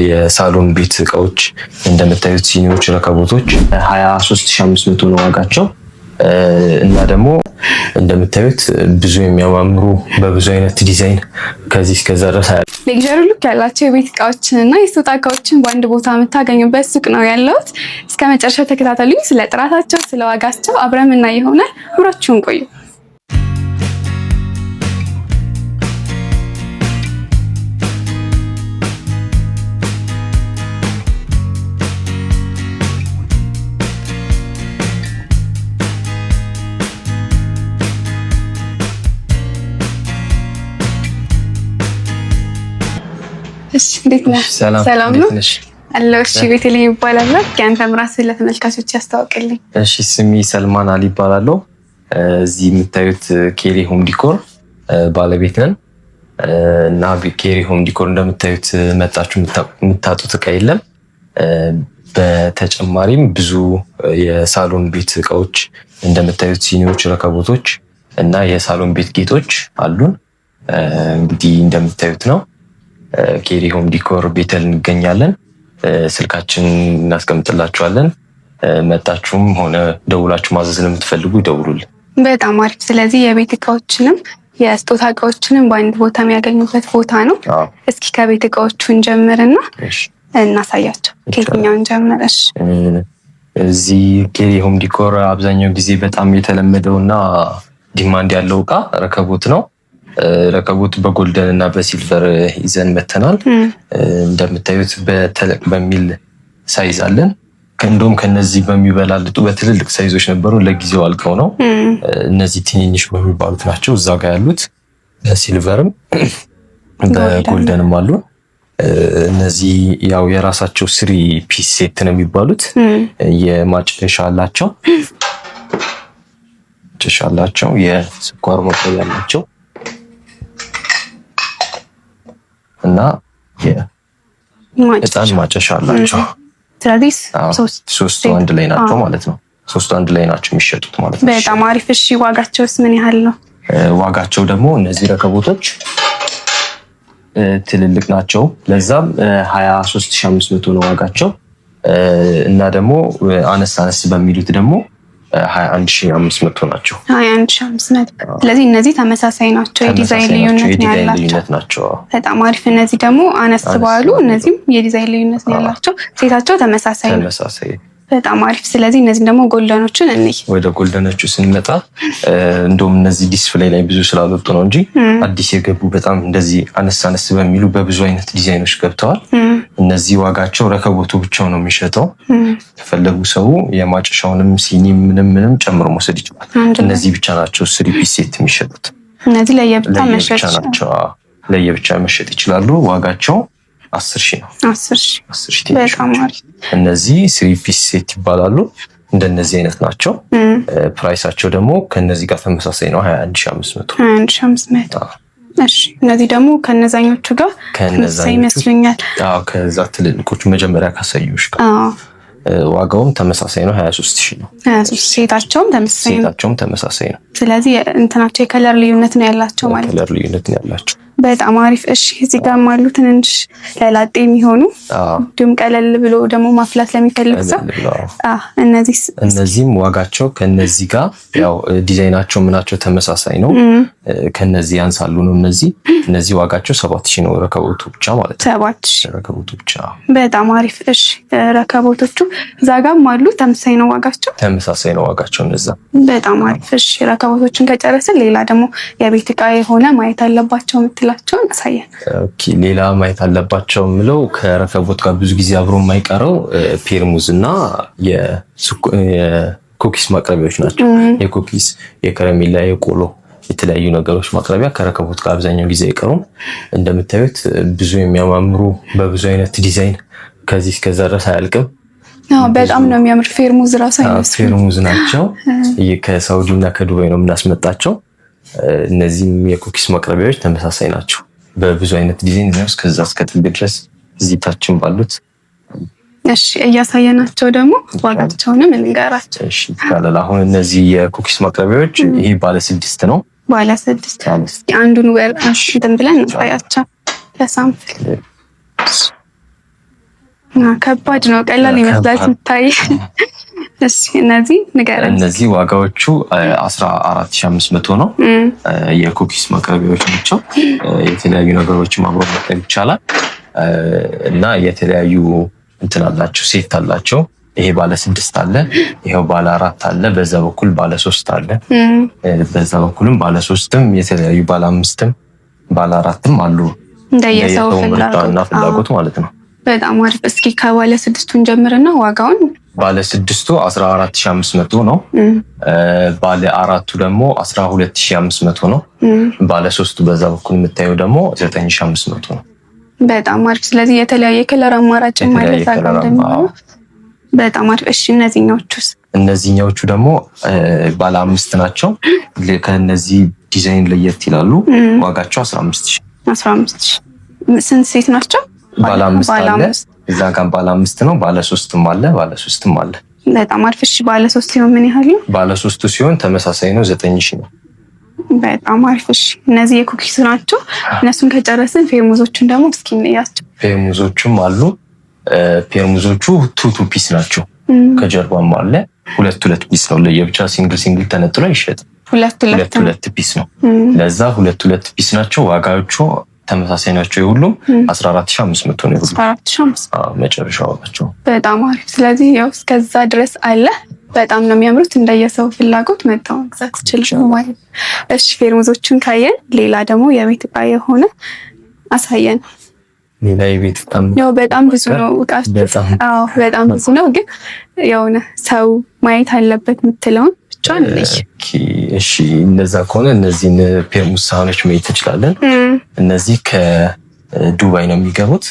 የሳሎን ቤት እቃዎች እንደምታዩት ሲኒዎች፣ ረከቦቶች 23500 ነው ዋጋቸው። እና ደግሞ እንደምታዩት ብዙ የሚያማምሩ በብዙ አይነት ዲዛይን ከዚህ እስከዛ ድረስ ሌክዠሪ ሉክ ያላቸው የቤት እቃዎችን እና የስጦታ እቃዎችን በአንድ ቦታ የምታገኙበት ሱቅ ነው ያለሁት። እስከ መጨረሻው ተከታተሉኝ። ስለ ጥራታቸው፣ ስለ ዋጋቸው አብረን እና ይሆናል። አብራችሁን ቆዩ። እሺ እንዴት ነህ? ሰላም ነው አለው። እሺ ቤተልሔም ይባላል። ከአንተም ራስህ ለተመልካቾች ያስተዋውቅልኝ። እሺ ስሜ ሰልማን አሊ ይባላለሁ። እዚህ የምታዩት ኬሪ ሆም ዲኮር ባለቤት ነን እና ኬሪ ሆም ዲኮር እንደምታዩት መጣችሁ የምታጡት እቃ የለም። በተጨማሪም ብዙ የሳሎን ቤት እቃዎች እንደምታዩት ሲኒዎች፣ ረከቦቶች እና የሳሎን ቤት ጌጦች አሉን። እንግዲህ እንደምታዩት ነው። ኬሪ ሆም ዲኮር ቤተል እንገኛለን። ስልካችን እናስቀምጥላችኋለን። መጣችሁም ሆነ ደውላችሁ ማዘዝ ለምትፈልጉ ይደውሉልን። በጣም አሪፍ። ስለዚህ የቤት እቃዎችንም የስጦታ እቃዎችንም በአንድ ቦታ የሚያገኙበት ቦታ ነው። እስኪ ከቤት እቃዎቹ እንጀምርና እናሳያቸው። ከየትኛው እንጀምር? እሺ እዚህ ኬሪ ሆም ዲኮር አብዛኛው ጊዜ በጣም የተለመደውና ዲማንድ ያለው እቃ ረከቦት ነው። ረከቦት በጎልደን እና በሲልቨር ይዘን መተናል። እንደምታዩት በተለቅ በሚል ሳይዝ አለን። እንደውም ከነዚህ በሚበላልጡ በትልልቅ ሳይዞች ነበሩ፣ ለጊዜው አልቀው ነው። እነዚህ ትንንሽ በሚባሉት ናቸው እዛ ጋር ያሉት። በሲልቨርም በጎልደንም አሉ። እነዚህ ያው የራሳቸው ስሪ ፒስ ሴት ነው የሚባሉት። የማጨሻ አላቸው፣ የስኳር መቆያ አላቸው እና የእጣን ማጨሻ አላቸው። ስለዚህ ሶስቱ አንድ ላይ ናቸው ማለት ነው። ሶስቱ አንድ ላይ ናቸው የሚሸጡት ማለት ነው። በጣም አሪፍ። እሺ ዋጋቸውስ ምን ያህል ነው? ዋጋቸው ደግሞ እነዚህ ረከቦቶች ትልልቅ ናቸው። ለዛም 23500 ነው ዋጋቸው። እና ደግሞ አነስ በሚሉት ደግሞ 21500 ናቸው። 21500። ስለዚህ እነዚህ ተመሳሳይ ናቸው፣ የዲዛይን ልዩነት ናቸው። በጣም አሪፍ። እነዚህ ደግሞ አነስ ባሉ፣ እነዚህም የዲዛይን ልዩነት ያላቸው፣ ሴታቸው ተመሳሳይ ነው። በጣም አሪፍ። ስለዚህ እነዚህ ደግሞ ጎልደኖችን እንይ። ወደ ጎልደኖቹ ስንመጣ እንደውም እነዚህ ዲስፕሌይ ላይ ብዙ ስላልወጡ ነው እንጂ አዲስ የገቡ በጣም እንደዚህ አነስ በሚሉ በብዙ አይነት ዲዛይኖች ገብተዋል። እነዚህ ዋጋቸው ረከቦቱ ብቻው ነው የሚሸጠው። የፈለጉ ሰው የማጨሻውንም ሲኒ ምንም ጨምሮ መውሰድ ይችላል። እነዚህ ብቻ ናቸው ስሪ ፒስ ሴት የሚሸጡት። እነዚህ ለየብቻ መሸጥ ይችላሉ። ዋጋቸው 10,000 ነው። 10,000 በጣም አሪፍ። እነዚህ ስሪ ፒስ ሴት ይባላሉ። እንደነዚህ አይነት ናቸው። ፕራይሳቸው ደግሞ ከነዚህ ጋር ተመሳሳይ ነው፣ 21500። እሺ እነዚህ ደግሞ ከነዛኞቹ ጋር ተመሳሳይ ይመስሉኛል። ከዛ ትልልቆቹ መጀመሪያ ካሳዩሽ ጋር ዋጋውም ተመሳሳይ ነው፣ 23,000 ነው። 23 ሴታቸውም ተመሳሳይ ነው። ስለዚህ እንትናቸው የከለር ልዩነት ነው ያላቸው ማለት ነው። ከለር ልዩነት ነው ያላቸው። በጣም አሪፍ። እሺ እዚህ ጋር አሉ ትንንሽ ለላጤ የሚሆኑ እንዲሁም ቀለል ብሎ ደግሞ ማፍላት ለሚፈልግ ሰው እነዚህም ዋጋቸው ከነዚህ ጋር ያው ዲዛይናቸው ምናቸው ተመሳሳይ ነው። ከነዚህ ያንሳሉ ነው። እነዚህ ዋጋቸው 7,000 ነው፣ ረከቦቱ ብቻ ማለት ነው። 7,000 ረከቦቱ ብቻ። በጣም አሪፍ። እሺ ረከቦቶቹ እዛ ጋርም አሉ፣ ተመሳሳይ ነው ዋጋቸው። እነዛ በጣም አሪፍ። እሺ ረከቦቶችን ከጨረስን ሌላ ደግሞ የቤት ዕቃ የሆነ ማየት አለባቸው የምትላቸውን አሳየን። ኦኬ ሌላ ማየት አለባቸው የምለው ከረከቦት ጋር ብዙ ጊዜ አብሮ የማይቀረው ፔርሙዝ እና የኩኪስ ማቅረቢያዎች ናቸው። የኩኪስ፣ የከረሜላ፣ የቆሎ የተለያዩ ነገሮች ማቅረቢያ ከረከቦት ጋር አብዛኛው ጊዜ አይቀሩም። እንደምታዩት ብዙ የሚያማምሩ በብዙ አይነት ዲዛይን ከዚህ እስከዛ ድረስ አያልቅም። በጣም ነው የሚያምር። ፌርሙዝ ራሱ አይመስልም። ፌርሙዝ ናቸው። ከሳውዲ እና ከዱባይ ነው የምናስመጣቸው። እነዚህም የኩኪስ ማቅረቢያዎች ተመሳሳይ ናቸው በብዙ አይነት ዲዛይን ነው። ከዛ እስከ ጥግ ድረስ እዚህ ታችን ባሉት እሺ እያሳየናቸው ደግሞ ዋጋቸውንም እንገራቸው። እሺ ካለ አሁን እነዚህ የኩኪስ ማቅረቢያዎች ይሄ ባለ 6 ነው። ባለ 6 አንዱን ወር እንትን ብለን እንሳያቸው ለሳምፕል። ከባድ ነው። ቀላል ይመስላል ሲታይ። እሺ እነዚህ ንገረን። እነዚህ ዋጋዎቹ 14500 ነው። የኩኪስ ማቅረቢያዎች ናቸው። የተለያዩ ነገሮችን ማብሮ ማቅረብ ይቻላል እና የተለያዩ እንትን አላቸው፣ ሴት አላቸው። ይሄ ባለ 6 አለ፣ ይሄው ባለ 4 አለ፣ በዛ በኩል ባለ 3 አለ፣ በዛ በኩልም ባለ 3ም የተለያዩ ባለ 5ም ባለ 4ም አሉ እንደየሰው ፍላጎት ማለት ነው። በጣም አሪፍ። እስኪ ከባለ 6ቱን ጀምርና ዋጋውን። ባለ 6ቱ 14500 ነው። ባለ 4ቱ ደግሞ 12500 ነው። ባለ 3ቱ በዛ በኩል የምታየው ደግሞ 9500 ነው። በጣም አሪፍ። ስለዚህ የተለያየ ከለር አማራጭ ማለት ነው። በጣም አሪፍ። እሺ እነዚህኞቹስ? እነዚህኞቹ ደግሞ ባለ 5 ናቸው። ከነዚህ ዲዛይን ለየት ይላሉ። ዋጋቸው 15000። 15000። ስንት ሴት ናቸው? ባለ 5 አለ፣ እዛ ጋር ባለ 5 ነው። ባለ 3ም አለ፣ ባለ 3ም አለ። በጣም አሪፍ። እሺ ባለ 3 ሲሆን ምን ያህል ነው? ባለ 3ቱ ሲሆን ተመሳሳይ ነው፣ 9000 ነው። በጣም አሪፍ። እሺ እነዚህ የኩኪስ ናቸው። እነሱን ከጨረስን ፌርሙዞቹን ደግሞ እስኪ እንያቸው። ፌርሙዞቹም አሉ። ፌርሙዞቹ ቱ ፒስ ናቸው። ከጀርባም አለ። 2 ፒስ ነው። ለየብቻ ሲንግል ተነጥሎ አይሸጥም። 2 ፒስ ነው። ለዛ 2 ፒስ ናቸው። ዋጋዎቹ ተመሳሳይ ናቸው። የሁሉም 14500 ነው። 14500 መጨረሻው ዋጋቸው። በጣም አሪፍ። ስለዚህ ያው እስከዛ ድረስ አለ። በጣም ነው የሚያምሩት። እንደየሰው ፍላጎት መጣው መግዛት ይችላል ማለት። እሺ ፌርሙዞቹን ካየን ሌላ ደግሞ የቤት ዕቃ የሆነ አሳየን። ሌላ የቤት ዕቃ ያው በጣም ብዙ ነው ዕቃቸው። አዎ በጣም ብዙ ነው፣ ግን የሆነ ሰው ማየት አለበት የምትለውን ብቻ ነው። እሺ እነዛ ከሆነ እነዚህን ፔርሙዝ ሳህኖች ማየት እንችላለን። እነዚህ ከዱባይ ነው የሚገቡት።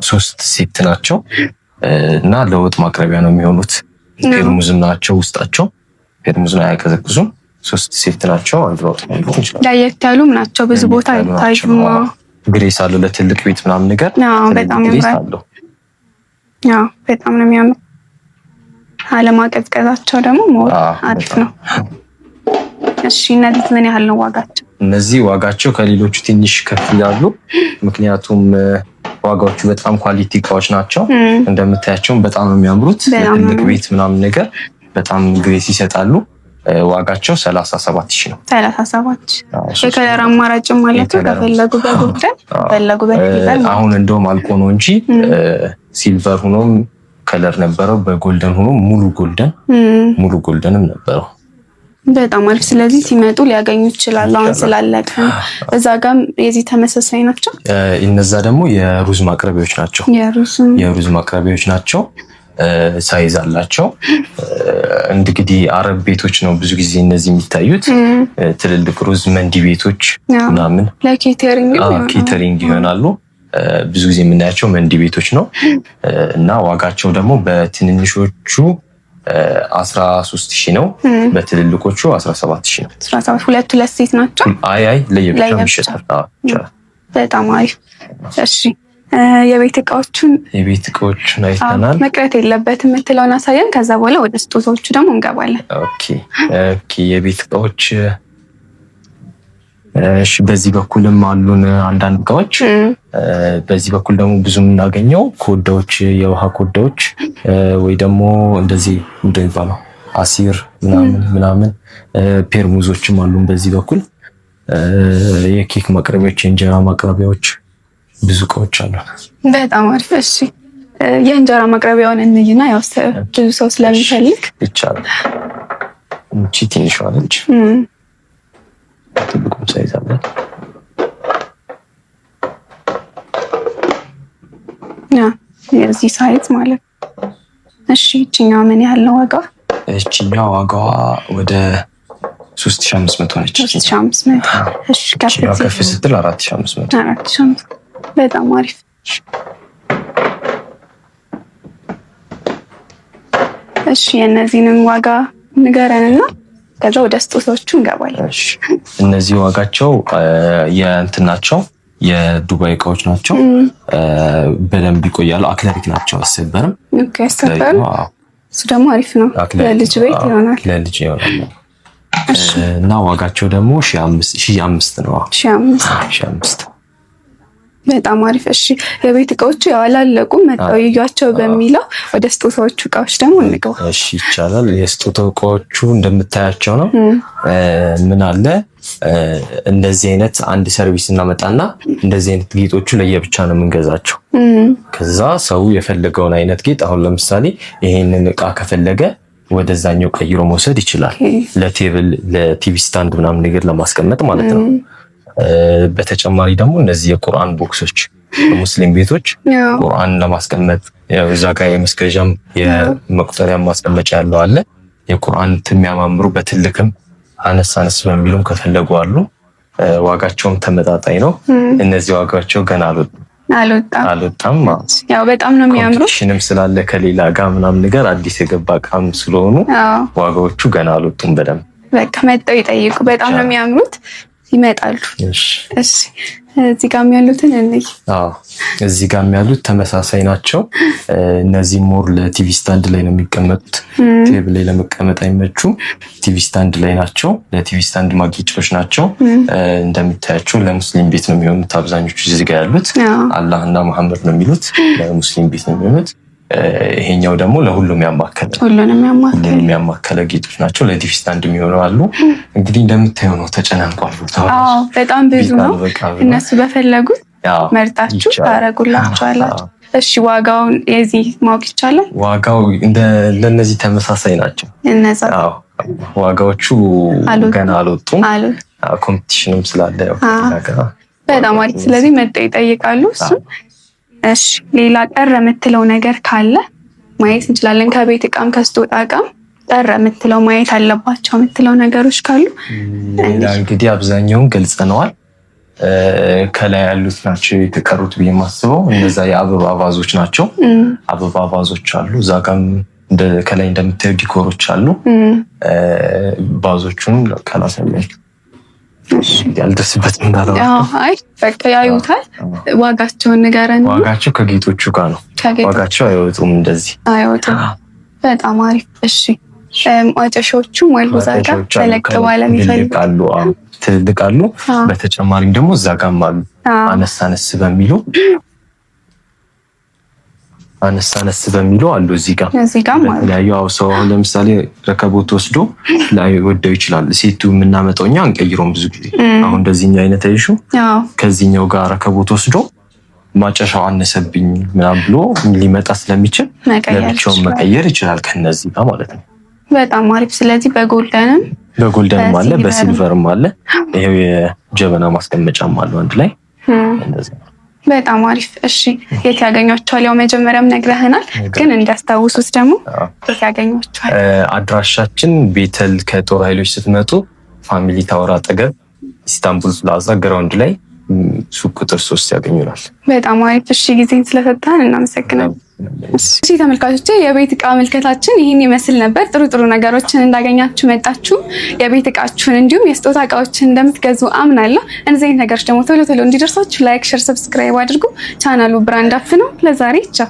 3 ሴት ናቸው እና ለወጥ ማቅረቢያ ነው የሚሆኑት። ፔርሙዝ ናቸው ውስጣቸው። ፔርሙዝን አያቀዘቅዙም። 3 ሴት ናቸው። አንድ ወጥ ማለት እንችላለን። ለየት ያሉም ናቸው። ብዙ ቦታ አይታዩም። ግሬስ አለው ለትልቅ ቤት ምናምን ነገር። በጣም ያምራል። ያው በጣም ነው የሚያምር። አለማቀዝቀዛቸው ደግሞ ሞር አሪፍ ነው። እሺ እነዚህ ምን ያህል ነው ዋጋቸው? እነዚህ ዋጋቸው ከሌሎቹ ትንሽ ከፍ ይላሉ። ምክንያቱም ዋጋዎቹ በጣም ኳሊቲ እቃዎች ናቸው። እንደምታያቸውም በጣም ነው የሚያምሩት። ለትልቅ ቤት ምናምን ነገር በጣም ግሬስ ይሰጣሉ። ዋጋቸው 37000 ነው። 37000። የከለር አማራጭም ማለት ነው። ከፈለጉ በጎልደን ፈለጉ በሲልቨር። አሁን እንደውም አልቆ ነው እንጂ ሲልቨር ሆኖም ከለር ነበረው፣ በጎልደን ሆኖ ሙሉ ጎልደንም ነበረው። በጣም አሪፍ። ስለዚህ ሲመጡ ሊያገኙ ይችላሉ። አሁን ስላለቀ እዛ ጋም የዚህ ተመሳሳይ ናቸው። እነዛ ደግሞ የሩዝ ማቅረቢያዎች ናቸው። የሩዝ ማቅረቢያዎች ናቸው። ሳይዝ አላቸው። እንግዲህ አረብ ቤቶች ነው ብዙ ጊዜ እነዚህ የሚታዩት። ትልልቅ ሩዝ መንዲ ቤቶች ምናምን ለኬተሪንግ ይሆናሉ። ብዙ ጊዜ የምናያቸው መንዲ ቤቶች ነው እና ዋጋቸው ደግሞ በትንንሾቹ 13000 ነው። በትልልቆቹ 17000 ነው። 17 2 ሴት ናቸው። አይ ለየብቻ ይሸጣል። በጣም አሪፍ። እሺ የቤት ዕቃዎቹን አይተናል። መቅረት የለበትም የምትለውን አሳየን። ከዛ በኋላ ወደ ስጦታዎቹ ደግሞ እንገባለን። ኦኬ የቤት ዕቃዎች እሺ፣ በዚህ በኩልም አሉን አንዳንድ ዕቃዎች። በዚህ በኩል ደግሞ ብዙ የምናገኘው ኮዳዎች፣ የውሃ ኮዳዎች ወይ ደግሞ እንደዚህ ምንድን ነው የሚባለው አሲር ምናምን ፔርሙዞችም አሉን። በዚህ በኩል የኬክ ማቅረቢያዎች፣ የእንጀራ ማቅረቢያዎች ብዙ እቃዎች አሉ። በጣም አሪፍ። እሺ የእንጀራ ማቅረቢያውን እንይና ያው ብዙ ሰው ስለሚፈልግ ይቻላል። እቺ ትንሿ ነች። ትልቁም ሳይዝ አለ። የዚህ ሳይዝ ማለት። እሺ እቺኛው ምን ያህል ነው ዋጋዋ? እቺኛው ዋጋዋ ወደ 3500 ነች። 3500። እሺ ከፍ ስትል 4500። 4500። በጣም አሪፍ። እሺ የእነዚህንም ዋጋ ንገረንና ከዛ ወደ ስጦታዎቹ እንገባለን። እሺ እነዚህ ዋጋቸው የእንትን ናቸው፣ የዱባይ እቃዎች ናቸው። በደንብ ይቆያሉ። አክለሪክ ናቸው፣ አይሰበርም። ኦኬ አይሰበርም። እሱ ደግሞ አሪፍ ነው። ለልጅ ቤት ይሆናል። ለልጅ ይሆናል። እና ዋጋቸው ደግሞ 1500 ነው። 1500 በጣም አሪፍ። እሺ የቤት እቃዎቹ ያላለቁም መጣው ይያቸው በሚለው ወደ ስጦታዎቹ እቃዎች ደግሞ እንግባ። እሺ ይቻላል። የስጦታ እቃዎቹ እንደምታያቸው ነው። ምን አለ እንደዚህ አይነት አንድ ሰርቪስ እናመጣና እንደዚህ አይነት ጌጦቹ ለየብቻ ነው የምንገዛቸው። ከዛ ሰው የፈለገውን አይነት ጌጥ አሁን ለምሳሌ ይሄንን እቃ ከፈለገ ወደዛኛው ቀይሮ መውሰድ ይችላል። ለቴብል ለቲቪ ስታንድ ምናምን ነገር ለማስቀመጥ ማለት ነው። በተጨማሪ ደግሞ እነዚህ የቁርአን ቦክሶች ሙስሊም ቤቶች ቁርአን ለማስቀመጥ እዛ ጋር የመስገጃም የመቁጠሪያ ማስቀመጫ ያለው አለ። የቁርአን የሚያማምሩ በትልቅም አነስ አነስ በሚሉም ከፈለጉ አሉ። ዋጋቸውም ተመጣጣኝ ነው። እነዚህ ዋጋቸው ገና አልወጣም። ያው በጣም ነው የሚያምሩ። ኮምፒቲሽንም ስላለ ከሌላ ጋር ምናምን ነገር አዲስ የገባ እቃም ስለሆኑ ዋጋዎቹ ገና አልወጡም። በደንብ በቃ መጥተው ይጠይቁ። በጣም ነው የሚያምሩት። ይመጣሉ። እሺ እዚህ ጋር ያሉትን እንይ። እዚህ ጋር ያሉት ተመሳሳይ ናቸው። እነዚህ ሞር ለቲቪ ስታንድ ላይ ነው የሚቀመጡት። ቴብል ላይ ለመቀመጥ አይመቹም። ቲቪ ስታንድ ላይ ናቸው። ለቲቪ ስታንድ ማጌጫዎች ናቸው። እንደምታያቸው ለሙስሊም ቤት ነው የሚሆኑት አብዛኞቹ። እዚህ ጋር ያሉት አላህ እና መሐመድ ነው የሚሉት ለሙስሊም ቤት ነው የሚሆኑት። ይሄኛው ደግሞ ለሁሉም ያማከለ ጌጦች ናቸው። ለቲቪ ስታንድ የሚሆኑ አሉ። እንግዲህ እንደምታየው ነው ተጨናንቋል። በጣም ብዙ ነው። እነሱ በፈለጉት መርጣችሁ ታረጉላችኋላችሁ። እሺ ዋጋውን የዚህ ማወቅ ይቻላል? ዋጋው ለነዚህ ተመሳሳይ ናቸው። ዋጋዎቹ ገና አልወጡም። ኮምፒቲሽንም ስላለ በጣም አሪፍ። ስለዚህ መጥተው ይጠይቃሉ። እሱ እሺ ሌላ ቀረ የምትለው ነገር ካለ ማየት እንችላለን። ከቤት እቃም ከስጦታ እቃም ቀረ የምትለው ማየት አለባቸው የምትለው ነገሮች ካሉ እንግዲህ አብዛኛውን ገልጸነዋል። ከላይ ያሉት ናቸው የተቀሩት ብዬ የማስበው እነዛ የአበባ ቫዞች ናቸው። አበባ ቫዞች አሉ። እዛ ጋም ከላይ እንደምታዩ ዲኮሮች አሉ። ቫዞቹን ካላሳያችሁ ያልደርስበትም እንዳለው አይ በቃ ያዩታል። ዋጋቸውን ንገረን። ዋጋቸው ከጌጦቹ ጋር ነው። ዋጋቸው አይወጡም፣ እንደዚህ አይወጡም። በጣም አሪፍ። እሺ ማጨሻዎቹ ሞልቦ ዛጋ ተለቅ ባለ የሚፈልጋሉ ትልቅ አሉ። በተጨማሪም ደግሞ እዛ ጋም አሉ አነስ አነስ በሚሉ አሉ። እዚህ ጋር ያው ሰው አሁን ለምሳሌ ረከቦት ወስዶ ላይ ወደው ይችላል። ሴቱ የምናመጣው እኛ አንቀይረውም ብዙ ጊዜ። አሁን እንደዚህኛው አይነት አይሹ ከዚህኛው ጋር ረከቦት ወስዶ ማጨሻው አነሰብኝ ምናምን ብሎ ሊመጣ ስለሚችል ለብቻው መቀየር ይችላል ከነዚህ ጋር ማለት ነው። በጣም አሪፍ። ስለዚህ በጎልደንም አለ በሲልቨርም አለ። ይሄው የጀበና ማስቀመጫም አለ አንድ ላይ እንደዚህ። በጣም አሪፍ። እሺ የት ያገኟቸዋል? ያው መጀመሪያም ነግረህናል፣ ግን እንዲያስታውሱት ደግሞ የት ያገኟቸዋል? አድራሻችን ቤተል ከጦር ኃይሎች ስትመጡ ፋሚሊ ታወር አጠገብ ኢስታንቡል ፕላዛ ግራውንድ ላይ ሱቅ ቁጥር 3 ያገኙናል። በጣም አሪፍ። እሺ ጊዜን ስለሰጣን እናመሰግናለን። እሺ ተመልካቾቼ የቤት እቃ ምልከታችን ይህን ይመስል ነበር። ጥሩ ነገሮችን እንዳገኛችሁ መጣችሁ የቤት እቃችሁን እንዲሁም የስጦታ እቃዎችን እንደምትገዙ አምናለሁ። እነዚህ ነገሮች ደግሞ ቶሎ እንዲደርሳችሁ ላይክ፣ ሼር፣ ሰብስክራይብ አድርጉ። ቻናሉ ብራንድ አፕ ነው። ለዛሬ ቻው።